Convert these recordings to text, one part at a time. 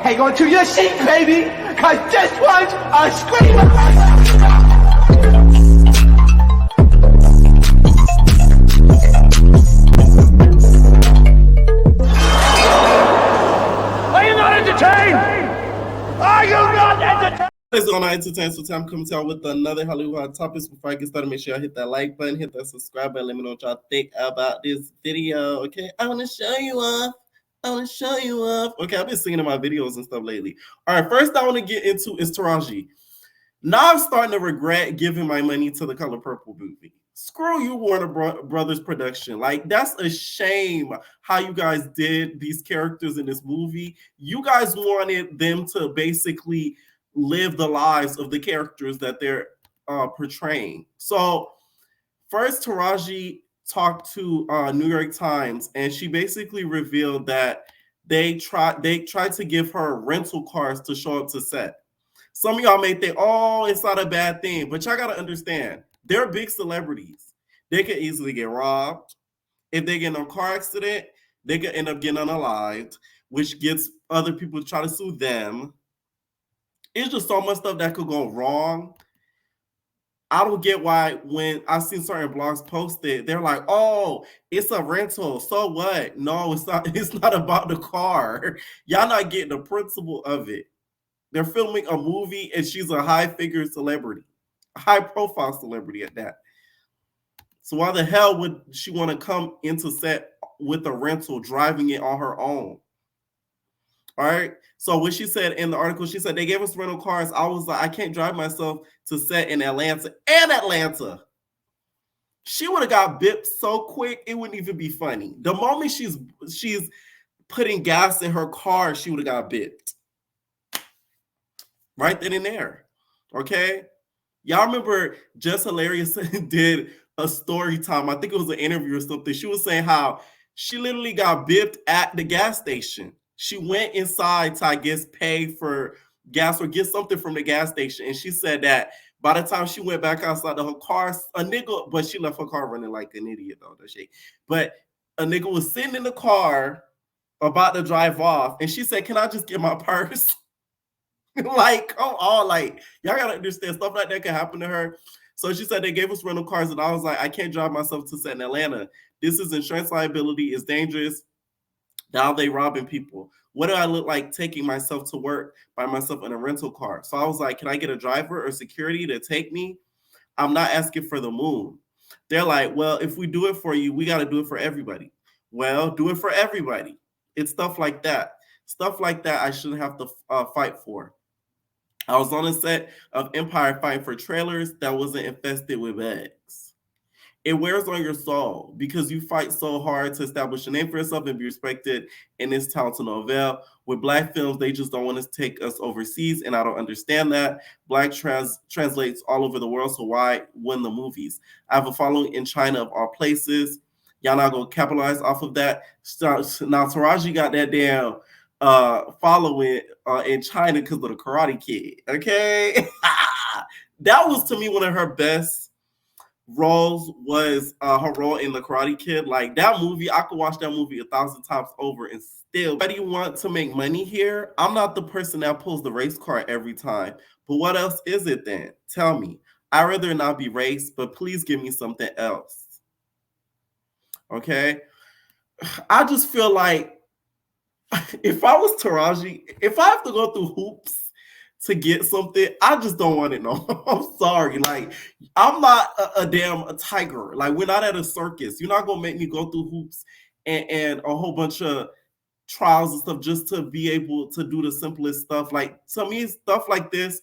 hang on to your seat, baby, cause this one's a screamer. Are you not entertained? Are you not entertained? What is going on, entertainment? So time coming to y'all with another Hollywood Hot Topics. Before I get started, make sure y'all hit that like button, hit that subscribe button, let me know what y'all think about this video. Okay, I want to show you off. Okay, I've been singing in my videos and stuff lately. All right, first I want to get into is Taraji. Now I'm starting to regret giving my money to the Color Purple movie. Screw you, Warner Brothers production. Like, that's a shame how you guys did these characters in this movie. You guys wanted them to basically live the lives of the characters that they're portraying. So first, Taraji talked to New York Times, and she basically revealed that they tried to give her rental cars to show up to set. Some of y'all may think, oh, it's not a bad thing, but y'all gotta understand, they're big celebrities. They could easily get robbed. If they get in a car accident, they could end up getting unalived, which gets other people to try to sue them. It's just so much stuff that could go wrong. I don't get why when I see certain blogs posted, they're like, "Oh, it's a rental. So what?" No, it's not. It's not about the car. Y'all not getting the principle of it. They're filming a movie, and she's a high-figure celebrity, a high-profile celebrity at that. So why the hell would she want to come into set with a rental, driving it on her own? All right. So what she said in the article, she said they gave us rental cars. I was like, I can't drive myself to set in Atlanta. She would have got bipped so quick it wouldn't even be funny. The moment she's putting gas in her car, she would have got bipped. Right then and there. Okay. Y'all remember Just Hilarious did a story time. I think it was an interview or something. She was saying how she literally got bipped at the gas station. She went inside to, I guess, pay for gas or get something from the gas station. And she said that by the time she went back outside, her car, a nigga, but she left her car running like an idiot, though, that shit. But a nigga was sitting in the car about to drive off. And she said, "Can I just get my purse?" Like, come on, like, y'all gotta understand stuff like that can happen to her. So she said they gave us rental cars, and I was like, I can't drive myself to set in Atlanta. This is insurance liability, it's dangerous. Now they robbing people. What do I look like taking myself to work by myself in a rental car? So I was like, can I get a driver or security to take me? I'm not asking for the moon. They're like, well, if we do it for you, we got to do it for everybody. Well, do it for everybody. It's stuff like that. Stuff like that I shouldn't have to fight for. I was on a set of Empire fighting for trailers that wasn't infested with bugs. It wears on your soul because you fight so hard to establish a name for yourself and be respected in this town to no avail. With Black films, they just don't want to take us overseas, and I don't understand that. Black translates all over the world, so why win the movies? I have a following in China of all places. Y'all not gonna capitalize off of that. Now Taraji got that damn following in China because of the Karate Kid. Okay, that was to me one of her best roles. Was her role in the Karate Kid. Like, that movie, I could watch that movie 1,000 times over and still. Why do you want to make money here? I'm not the person that pulls the race card every time. But what else is it then? Tell me. I'd rather not be raced, but please give me something else. Okay, I just feel like if I was Taraji, if I have to go through hoops to get something, I just don't want it. No, I'm sorry. Like, I'm not a damn tiger. Like, we're not at a circus. You're not gonna make me go through hoops and a whole bunch of trials and stuff just to be able to do the simplest stuff. Like, to me, stuff like this,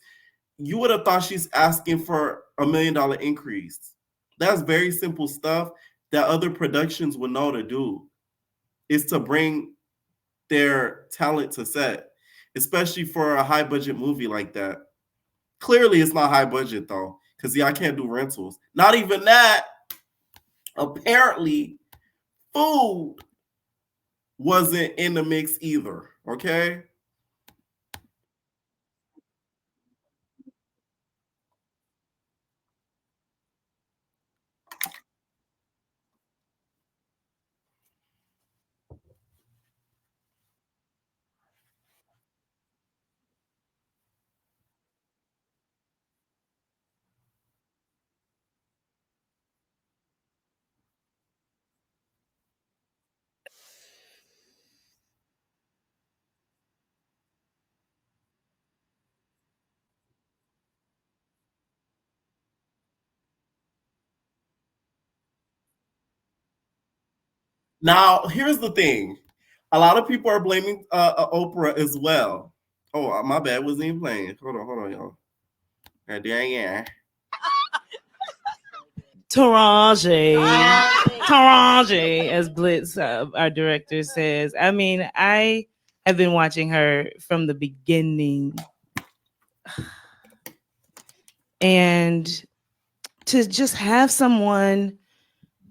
you would have thought she's asking for $1 million increase. That's very simple stuff that other productions would know to do. Is to bring their talent to set, especially for a high budget movie like that. Clearly, it's not high budget though, because I can't do rentals. Not even that. Apparently, food wasn't in the mix either. Okay. Now, here's the thing. A lot of people are blaming Oprah as well. Oh, my bad. Wasn't even playing. Hold on, y'all. Yeah. Taraji, as Blitz, our director, says. I mean, I have been watching her from the beginning. And to just have someone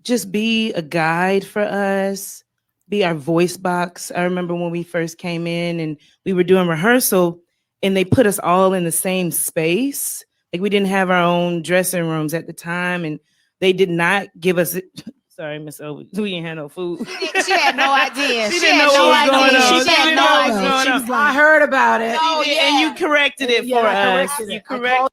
just be a guide for us, be our voice box. I remember when we first came in and we were doing rehearsal and they put us all in the same space. Like we didn't have our own dressing rooms at the time and they did not give us sorry, Miss O, we didn't have no food. She had no idea. She didn't know what was going on. She had no idea. She was I heard about it. Oh, yeah. And you corrected it for us. You corrected.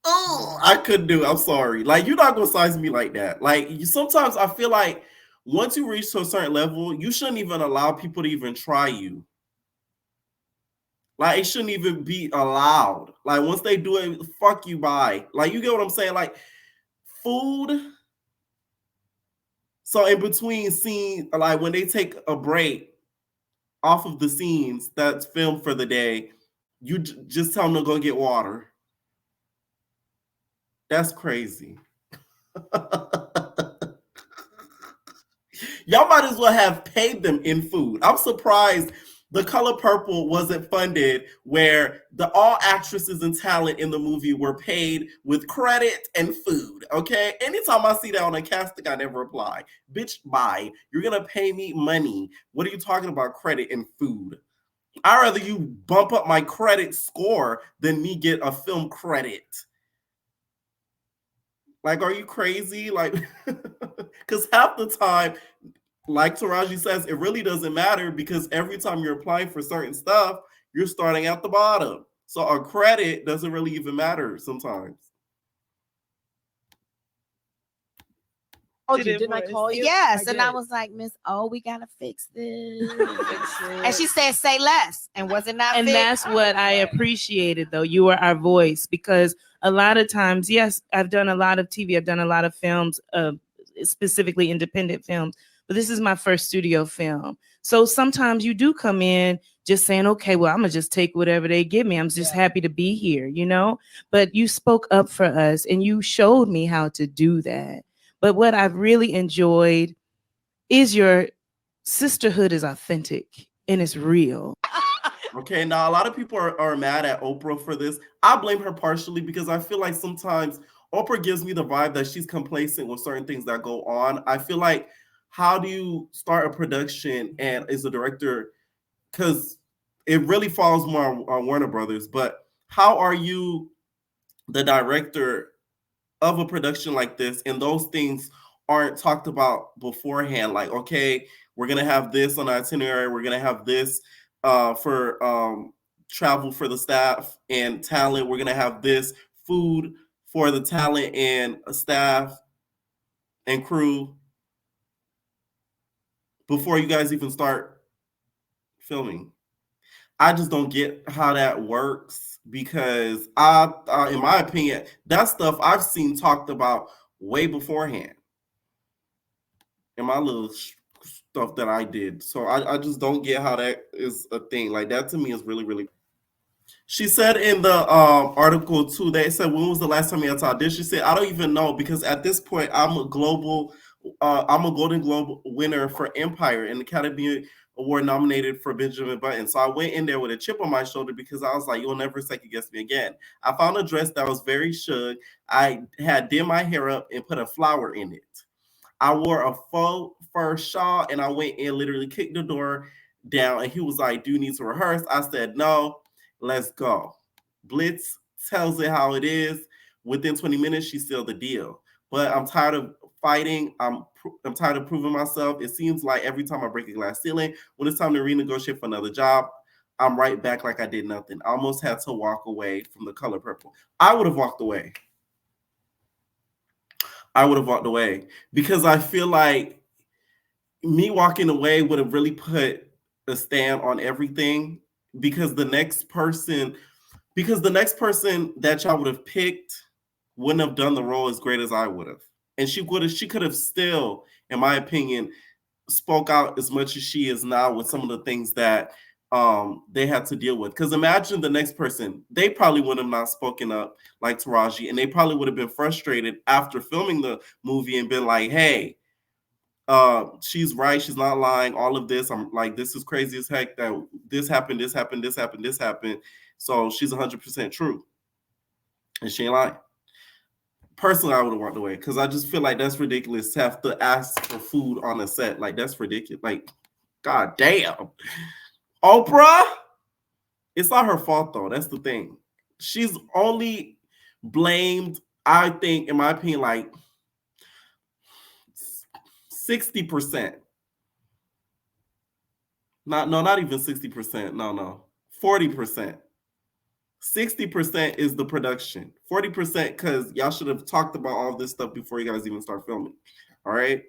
Oh, I couldn't do it. I'm sorry. Like, you're not gonna size me like that. Like, sometimes I feel like once you reach to a certain level, you shouldn't even allow people to even try you. Like, it shouldn't even be allowed. Like, once they do it, fuck you, bye. Like, you get what I'm saying? Like, food. So in between scenes, like when they take a break off of the scenes that's filmed for the day, you just tell them to go get water. That's crazy. Y'all might as well have paid them in food. I'm surprised The Color Purple wasn't funded where all actresses and talent in the movie were paid with credit and food, okay? Anytime I see that on a casting, I never apply. Bitch, bye. You're going to pay me money. What are you talking about, credit and food? I'd rather you bump up my credit score than me get a film credit. Like, are you crazy? Like, because half the time, like Taraji says, it really doesn't matter because every time you're applying for certain stuff, you're starting at the bottom. So a credit doesn't really even matter sometimes. Didn't I call you? Yes, and I was like, Miss O, we gotta fix this. And she said, say less. And was it not And fixed? that's what I appreciated, though. You were our voice because a lot of times, yes, I've done a lot of TV. I've done a lot of films, specifically independent films. But this is my first studio film. So sometimes you do come in just saying, okay, well, I'm going to just take whatever they give me. I'm just happy to be here, you know? But you spoke up for us and you showed me how to do that. But what I've really enjoyed is your sisterhood is authentic and it's real. Okay, now a lot of people are mad at Oprah for this. I blame her partially because I feel like sometimes Oprah gives me the vibe that she's complacent with certain things that go on. I feel like, how do you start a production and as a director, because it really falls more on Warner Brothers, but how are you the director of a production like this and those things aren't talked about beforehand? Like, okay, we're going to have this on the itinerary. We're going to have this for travel for the staff and talent. We're going to have this food for the talent and staff and crew before you guys even start filming. I just don't get how that works because in my opinion, that stuff I've seen talked about way beforehand in my little stuff that I did. So I just don't get how that is a thing. Like, that to me is really, really. She said in the article too, they said, when was the last time you had to audition? She said, I don't even know because at this point I'm a Golden Globe winner for Empire and Academy Award nominated for Benjamin Button. So I went in there with a chip on my shoulder because I was like, you'll never second guess me again. I found a dress that was very shug. I had did my hair up and put a flower in it. I wore a faux fur shawl and I went in, literally kicked the door down, and he was like, do you need to rehearse? I said, no, let's go. Blitz tells it how it is. Within 20 minutes, she sealed the deal. But I'm tired of fighting. I'm tired of proving myself. It seems like every time I break a glass ceiling, when it's time to renegotiate for another job, I'm right back like I did nothing. I almost had to walk away from The Color Purple. I would have walked away. Because I feel like me walking away would have really put a stand on everything because the next person that y'all would have picked wouldn't have done the role as great as I would have. And she could have still, in my opinion, spoke out as much as she is now with some of the things that they had to deal with. Because imagine the next person, they probably would have not spoken up like Taraji, and they probably would have been frustrated after filming the movie and been like, hey, she's right, she's not lying, all of this, I'm like, this is crazy as heck that this happened. So she's 100% true. And she ain't lying. Personally, I would have walked away because I just feel like that's ridiculous to have to ask for food on a set. Like, that's ridiculous. Like, god damn. Oprah, it's not her fault though. That's the thing. She's only blamed, I think, in my opinion, like 60%. Not even 60%. No. 40%. 60% is the production. 40% because y'all should have talked about all this stuff before you guys even start filming. All right.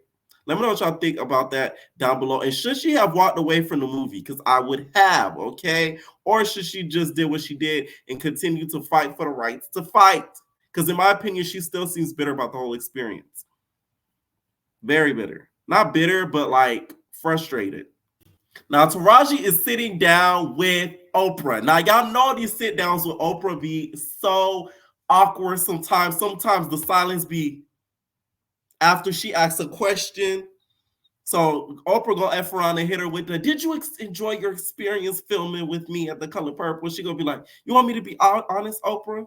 Let me know what y'all think about that down below. And should she have walked away from the movie? Because I would have, okay? Or should she just did what she did and continue to fight for the rights to fight? Because in my opinion, she still seems bitter about the whole experience. Very bitter. Not bitter, but like frustrated. Now, Taraji is sitting down with Oprah. Now, y'all know these sit downs with Oprah be so awkward sometimes. Sometimes the silence be after she asks a question. So Oprah gonna F around and hit her with the, did you enjoy your experience filming with me at The Color Purple? She gonna be like, you want me to be honest, Oprah?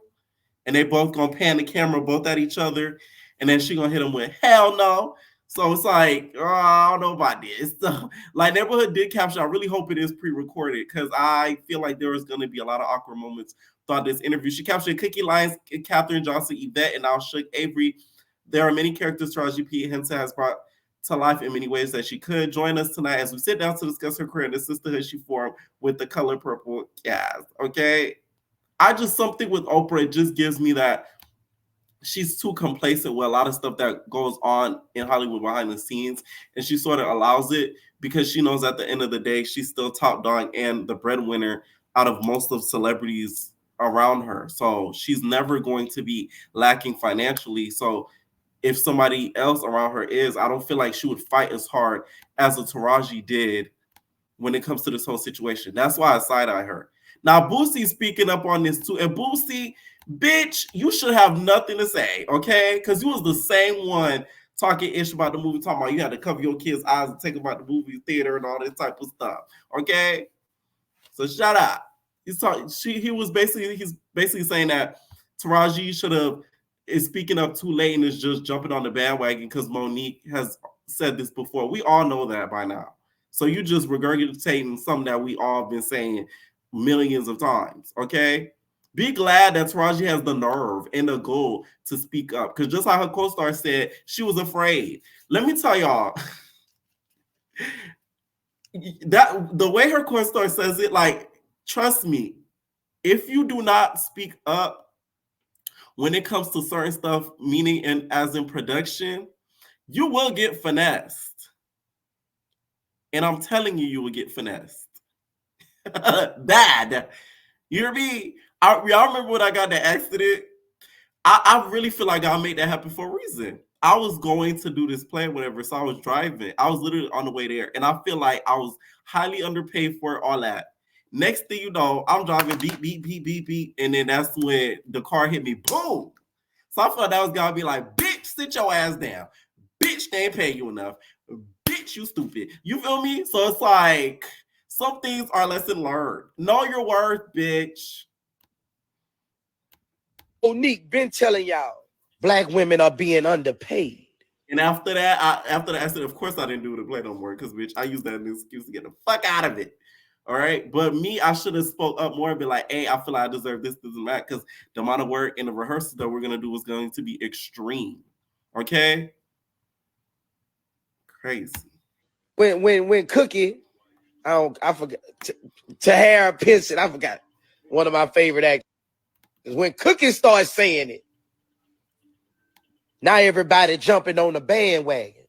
And they both gonna pan the camera both at each other. And then she gonna hit them with, hell no. So it's like, oh, I don't know about this. So, like, Neighborhood did capture. I really hope it is pre-recorded because I feel like there is going to be a lot of awkward moments throughout this interview. She captured Cookie Lyons, Katherine Johnson, Yvette, and now Shook Avery. There are many characters Taraji P. Henson has brought to life in many ways that she could. Join us tonight as we sit down to discuss her career and the sisterhood she formed with The Color Purple cast. Okay? Something with Oprah, it just gives me that she's too complacent with a lot of stuff that goes on in Hollywood behind the scenes, and she sort of allows it because she knows at the end of the day she's still top dog and the breadwinner out of most of celebrities around her. So she's never going to be lacking financially. So if somebody else around her is, I don't feel like she would fight as hard as a Taraji did when it comes to this whole situation. That's why I side-eye her. Now, Boosie's speaking up on this too. And Boosie, bitch, you should have nothing to say, okay? Because you was the same one talking ish about the movie, talking about you had to cover your kids' eyes and take them about the movie theater and all this type of stuff, okay? So shut up. He's basically saying that Taraji is speaking up too late and is just jumping on the bandwagon because Monique has said this before. We all know that by now. So you just regurgitating something that we all been saying millions of times, okay? Be glad that Taraji has the nerve and the goal to speak up. Because just like her co-star said, she was afraid. Let me tell y'all, that the way her co-star says it, like, trust me, if you do not speak up when it comes to certain stuff, meaning and as in production, you will get finessed. And I'm telling you, you will get finessed. Bad. You hear me? Y'all remember when I got the accident? I really feel like I made that happen for a reason. I was going to do this play, whatever, so I was driving. I was literally on the way there, and I feel like I was highly underpaid for it, all that. Next thing you know, I'm driving beep, beep, beep, beep, beep, and then that's when the car hit me, boom. So I thought that was gonna be like, bitch, sit your ass down. Bitch, they ain't paying you enough. Bitch, you stupid. You feel me? So it's like, some things are lesson learned. Know your worth, bitch. Monique been telling y'all, black women are being underpaid. And after that, I said, of course I didn't do the play no more because, bitch, I used that as an excuse to get the fuck out of it. All right? But me, I should have spoke up more and be like, hey, I feel like I deserve this and that because the amount of work and the rehearsal that we're going to do is going to be extreme. Okay? Crazy. When Cookie, I forgot, Tahara Pinson, I forgot, one of my favorite actors. When Cookie starts saying it, now everybody jumping on the bandwagon.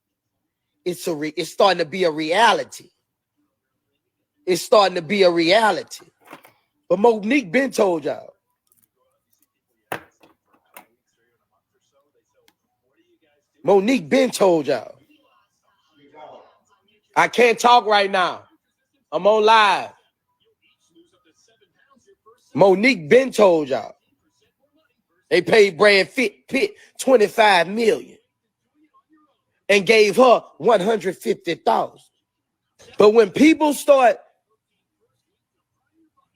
It's starting to be a reality. It's starting to be a reality. But Monique been told y'all. Monique been told y'all. I can't talk right now. I'm on live. Monique been told y'all. They paid Brad Pitt $25 million and gave her $150,000. But when people start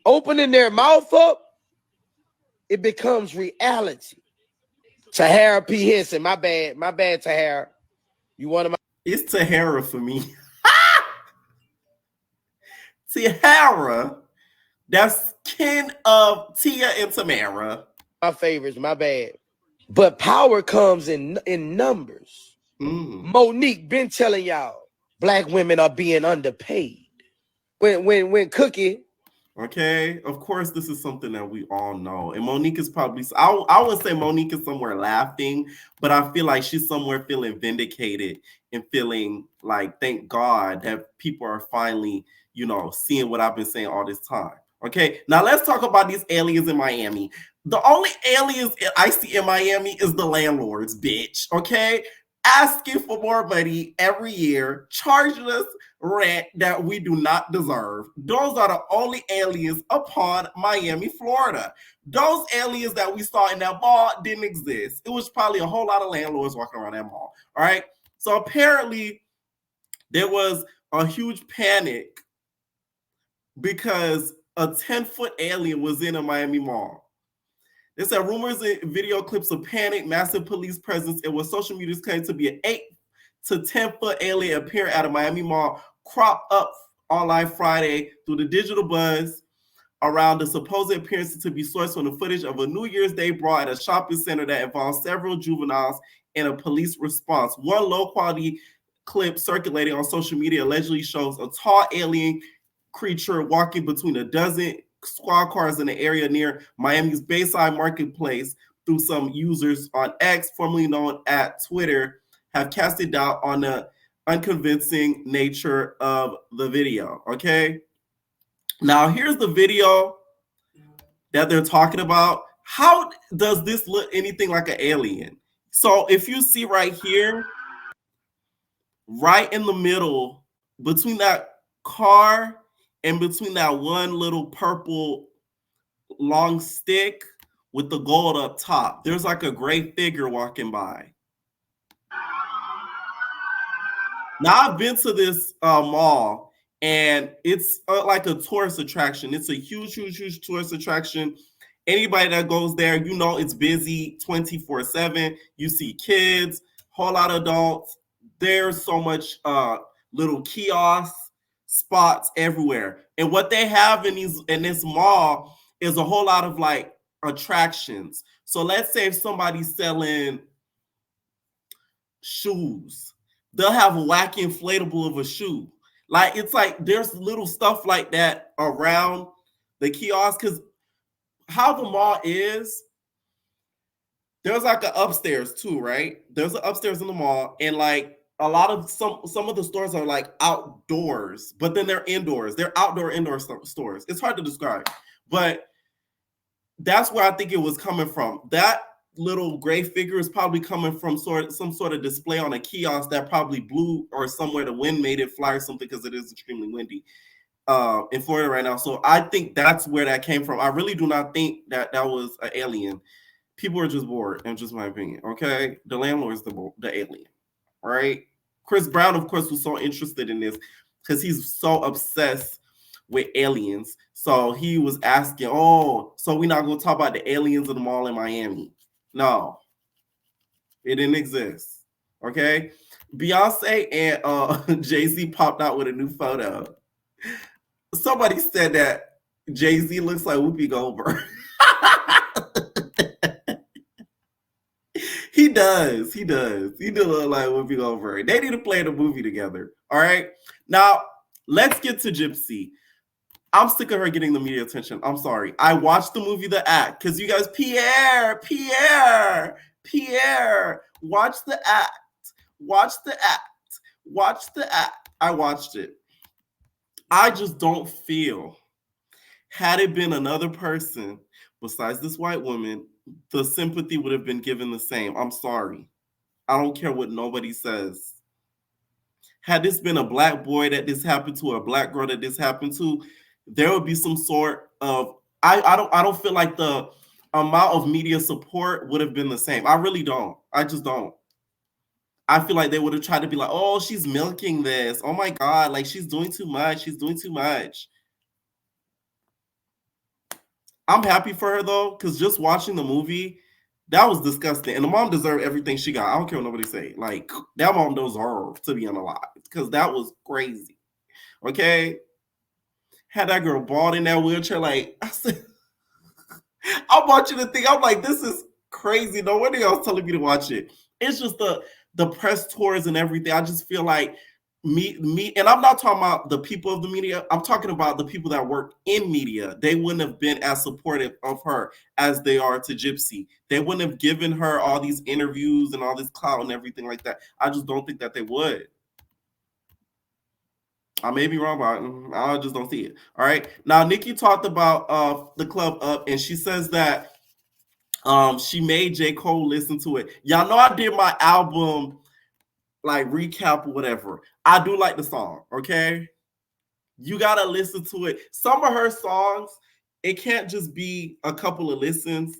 opening their mouth up, it becomes reality. Tahara P. Henson, my bad, Tahara. You one of my. It's Tahara for me. Tahara, that's kin of Tia and Tamara. My favorites, my bad. But power comes in numbers. Monique been telling y'all black women are being underpaid. When Cookie. Okay, of course, this is something that we all know. And Monique is probably, I would say Monique is somewhere laughing, but I feel like she's somewhere feeling vindicated and feeling like, thank God that people are finally, seeing what I've been saying all this time. Okay, now let's talk about these aliens in Miami. The only aliens I see in Miami is the landlords, bitch. Okay, asking for more money every year, charging us rent that we do not deserve. Those are the only aliens upon Miami, Florida. Those aliens that we saw in that mall didn't exist. It was probably a whole lot of landlords walking around that mall. All right. So apparently there was a huge panic because a 10-foot alien was in a Miami mall. They said rumors and video clips of panic, massive police presence, and what social media claimed to be an 8 to 10-foot alien appearing at a Miami mall cropped up online Friday through the digital buzz around the supposed appearance to be sourced from the footage of a New Year's Day brawl at a shopping center that involved several juveniles and a police response. One low-quality clip circulating on social media allegedly shows a tall alien creature walking between a dozen squad cars in the area near Miami's Bayside Marketplace. Through some users on X, formerly known as Twitter, have casted doubt on the unconvincing nature of the video. Okay, now here's the video that they're talking about. How does this look anything like an alien? So if you see right here, right in the middle, between that car and between that one little purple long stick with the gold up top, there's like a gray figure walking by. Now I've been to this mall, and it's like a tourist attraction. It's a huge tourist attraction. Anybody that goes there, it's busy 24/7. You see kids, whole lot of adults. There's so much little kiosks, spots everywhere. And what they have in this mall is a whole lot of like attractions. So let's say if somebody's selling shoes, they'll have a wacky inflatable of a shoe. Like, it's like there's little stuff like that around the kiosk, because how the mall is, there's like an upstairs too, right? There's an upstairs in the mall, and like a lot of some of the stores are like outdoors, but then they're indoors. They're indoor stores. It's hard to describe, but that's where I think it was coming from. That little gray figure is probably coming from some sort of display on a kiosk that probably blew, or somewhere the wind made it fly or something, because it is extremely windy in Florida right now. So I think that's where that came from. I really do not think that was an alien. People are just bored, in just my opinion. Okay, the landlord is the alien, right? Chris Brown, of course, was so interested in this because he's so obsessed with aliens. So he was asking, so we're not going to talk about the aliens in the mall in Miami. No, it didn't exist. Okay, Beyonce and Jay-Z popped out with a new photo. Somebody said that Jay-Z looks like Whoopi Goldberg. He does. He do look like Whoopi Goldberg. They need to play the movie together. All right. Now let's get to Gypsy. I'm sick of her getting the media attention. I'm sorry. I watched the movie The Act because you guys, Pierre, watch the act. I watched it. I just don't feel, had it been another person besides this white woman, the sympathy would have been given the same. I'm sorry. I don't care what nobody says. Had this been a black boy that this happened to, or a black girl that this happened to, there would be some sort of I don't feel like the amount of media support would have been the same. I really don't. I just don't. I feel like they would have tried to be like, oh, she's milking this. Oh my God, like she's doing too much. She's doing too much. I'm happy for her though, because just watching the movie, that was disgusting. And the mom deserved everything she got. I don't care what nobody say. Like, that mom deserved to be unalive because that was crazy. Okay? Had that girl bald in that wheelchair. Like, I said, I'm watching the thing. I'm like, this is crazy. No wonder y'all was telling me to watch it. It's just the press tours and everything. I just feel like me, and I'm not talking about the people of the media. I'm talking about the people that work in media. They wouldn't have been as supportive of her as they are to Gypsy. They wouldn't have given her all these interviews and all this clout and everything like that. I just don't think that they would. I may be wrong, but I just don't see it. All right. Now, Nicki talked about the club up, and she says that she made J. Cole listen to it. Y'all know I did my album like recap or whatever. I do like the song, okay? You gotta listen to it. Some of her songs, it can't just be a couple of listens.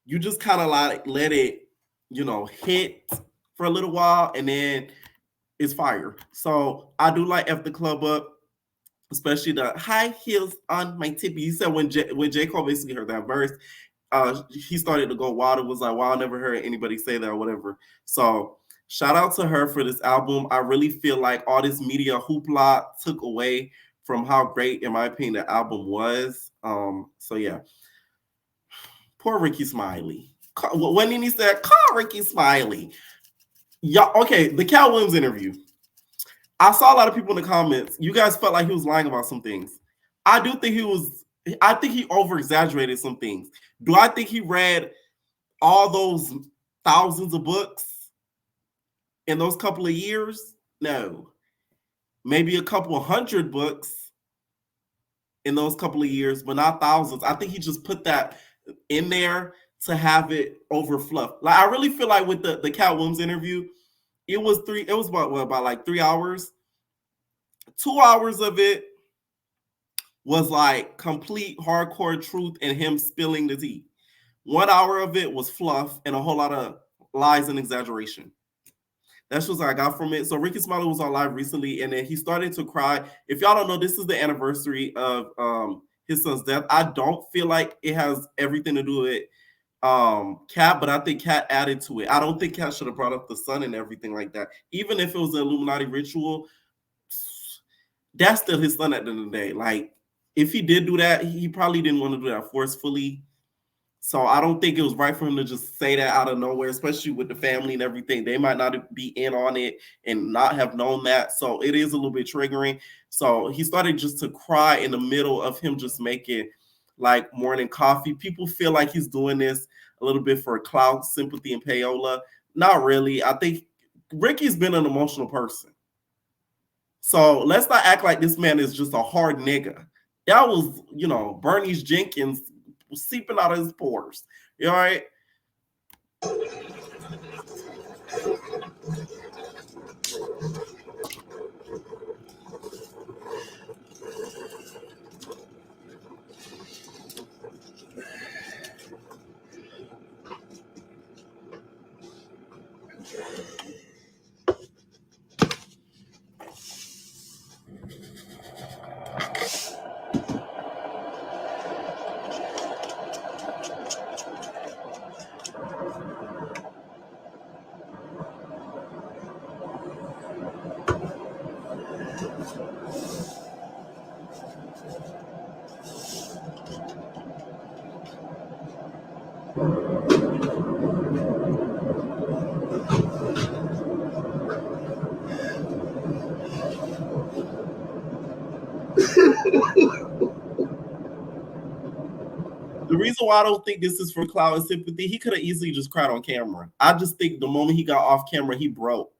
You just kind of like let it, hit for a little while, and then it's fire. So I do like F the Club Up, especially the high heels on my tippy. He said when J. Cole basically heard that verse, he started to go wild. It was like, wow, I never heard anybody say that or whatever. So shout out to her for this album. I really feel like all this media hoopla took away from how great, in my opinion, the album was. So yeah. Poor Rickey Smiley. When he said, call Rickey Smiley. Yeah, okay, the Cat Williams interview. I saw a lot of people in the comments. You guys felt like he was lying about some things. I think he over-exaggerated some things. Do I think he read all those thousands of books in those couple of years? No. Maybe a couple of hundred books in those couple of years, but not thousands. I think he just put that in there to have it over fluff. Like, I really feel like with the Cat Williams interview, it was about like 3 hours. 2 hours of it was like complete hardcore truth and him spilling the tea. 1 hour of it was fluff and a whole lot of lies and exaggeration. That's what I got from it. So Rickey Smiley was on live recently, and then he started to cry. If y'all don't know, this is the anniversary of his son's death. I don't feel like it has everything to do with Cat, but I think Cat added to it. I don't think Cat should have brought up the son and everything like that. Even if it was an Illuminati ritual, that's still his son at the end of the day. Like, if he did do that, he probably didn't want to do that forcefully. So I don't think it was right for him to just say that out of nowhere, especially with the family and everything. They might not be in on it and not have known that. So it is a little bit triggering. So he started just to cry in the middle of him just making like morning coffee. People feel like he's doing this a little bit for clout, sympathy, and payola. Not really. I think Rickey's been an emotional person. So let's not act like this man is just a hard nigga. That was, Bernice Jenkins seeping out of his pores. You all right? The reason why I don't think this is for clout and sympathy, he could have easily just cried on camera. I just think the moment he got off camera, he broke.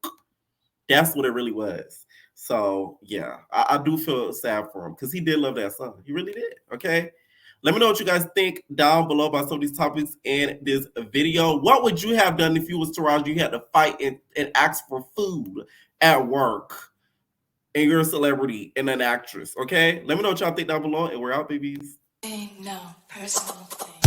That's what it really was. So, yeah, I do feel sad for him because he did love that son. He really did, okay? Let me know what you guys think down below about some of these topics in this video. What would you have done if you was Taraji? You had to fight and ask for food at work, and you're a celebrity and an actress, okay? Let me know what y'all think down below, and we're out, babies. No personal thing.